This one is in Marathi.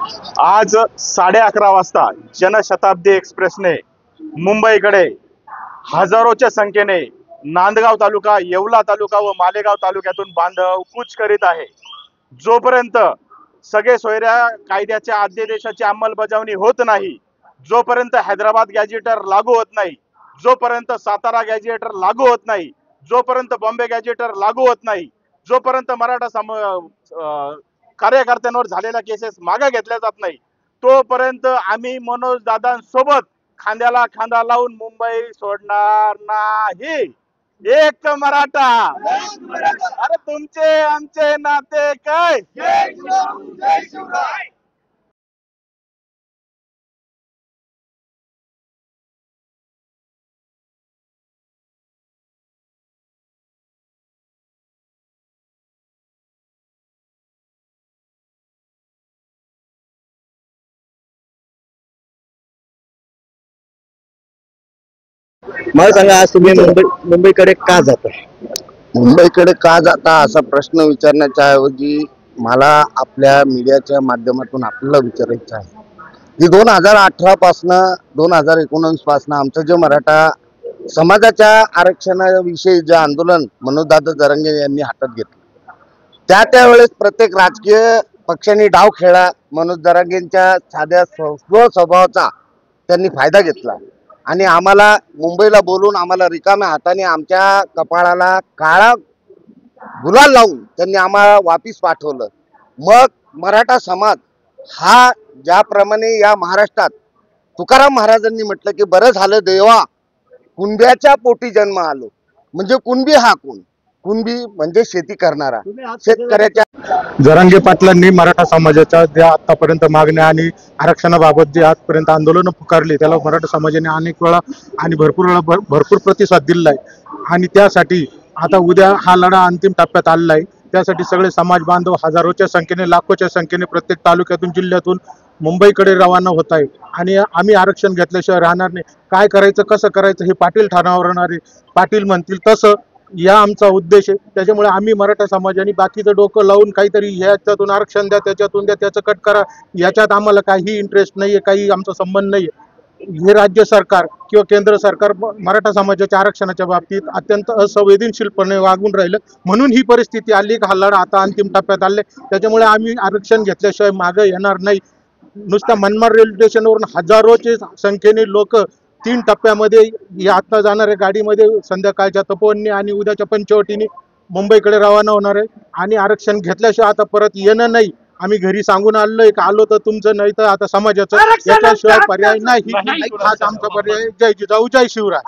आज 11:30 वाजता जनशताब्दी एक्सप्रेसने मुंबईकडे हजारोच्या संख्येने नांदगाव तालुका, येवला तालुका व मालेगाव तालुक्यातून बांधव कूच करीत आहे। जोपर्यंत सगळे सोयऱ्या कायद्याच्या अध्यादेशाची अंमलबजावणी होत नाही, जोपर्यंत हैदराबाद गॅजेटर लागू होत नाही, जोपर्यंत सातारा गॅजेटर लागू होत नाही, जोपर्यंत बॉम्बे गॅजेटर लागू होत नाही, जोपर्यंत मराठा कार्यकर्त्यांवर झालेल्या केसेस मागे घेतल्या जात नाही, तोपर्यंत आम्ही मनोज दादांसोबत खांद्याला खांदा लावून मुंबई सोडणार नाही। एक मराठा, अरे तुमचे आमचे नाते काय? जय शिवराय। मला सांगा, आज तुम्ही मुंबईकडे का जाताय? मुंबईकडे का जाता असा प्रश्न विचारण्याच्या ऐवजी मला आपल्या मीडियाच्या माध्यमातून आपल्याला विचारायचं आहे की 2018 पासनं 2019 पासनं आमचं जे मराठा समाजाच्या आरक्षणाविषयी जे आंदोलन मनोजदादा जरांगे यांनी हातात घेतलं, त्यावेळेस प्रत्येक राजकीय पक्षांनी डाव खेळला। मनोज जरांगेंच्या साध्या स्वभावाचा त्यांनी फायदा घेतला आणि आम्हाला मुंबईला बोलून आम्हाला रिकाम्या हाताने आमच्या कपाळाला काळा गुलाल लावून त्यांनी आम्हाला वापिस पाठवलं। मग मराठा समाज हा ज्याप्रमाणे या महाराष्ट्रात तुकाराम महाराजांनी म्हटलं की बरं झालं देवा कुणब्याच्या पोटी जन्म आलो, म्हणजे कुणबी हा कोण? कुणबी म्हणजे शेती करणारा शेतकऱ्याच्या। जरांगे पाटलांनी मराठा समाजाच्या ज्या आतापर्यंत मागण्या आणि आरक्षणाबाबत जे आजपर्यंत आंदोलन पुकारली, त्याला मराठा समाजाने अनेक वेळा आणि भरपूर प्रतिसाद दिला आहे आणि त्यासाठी आता उद्या हा लढा अंतिम टप्प्यात आलेला आहे। त्यासाठी सगळे समाज बांधव हजारोच्या संख्येने, लाखोच्या संख्येने प्रत्येक तालुक्यातून, जिल्ह्यातून मुंबईकडे रवाना होत आहे आणि आम्ही आरक्षण घेतल्याशिवाय राहणार नाही। काय करायचं, कसं करायचं हे पाटील ठरवणार आहे। पाटील म्हणतील तसं या आमचा उद्देश आहे। त्याच्यामुळे आम्ही मराठा समाजाने बाकीचं डोकं लावून काहीतरी ह्याच्यातून आरक्षण द्या, त्याच्यातून द्या, त्याचं कट करा, याच्यात आम्हाला काही इंटरेस्ट नाहीये, काही आमचा संबंध नाहीये। हे राज्य सरकार किंवा केंद्र सरकार मराठा समाजाच्या आरक्षणाच्या बाबतीत अत्यंत असंवेदनशीलपणे वागून राहिलं, म्हणून ही परिस्थिती आली का हा लढा आता अंतिम टप्प्यात आले। त्याच्यामुळे आम्ही आरक्षण घेतल्याशिवाय मागे येणार नाही। नुसत्या मनमाड रेल्वे स्टेशनवरून हजारोचे संख्येने लोक 3 टप्प्यामध्ये या आता जाणाऱ्या गाडीमध्ये संध्याकाळच्या तपोवनी आणि उद्याच्या पंचवटीने मुंबईकडे रवाना होणार आहे आणि आरक्षण घेतल्याशिवाय आता परत येणं नाही। आम्ही घरी सांगून आलोय की आलो तर तुमचं, नाही तर आता समाजाचं, याच्याशिवाय पर्याय नाही। हाच आमचा पर्याय। जय जिजाऊ, जय शिवराय।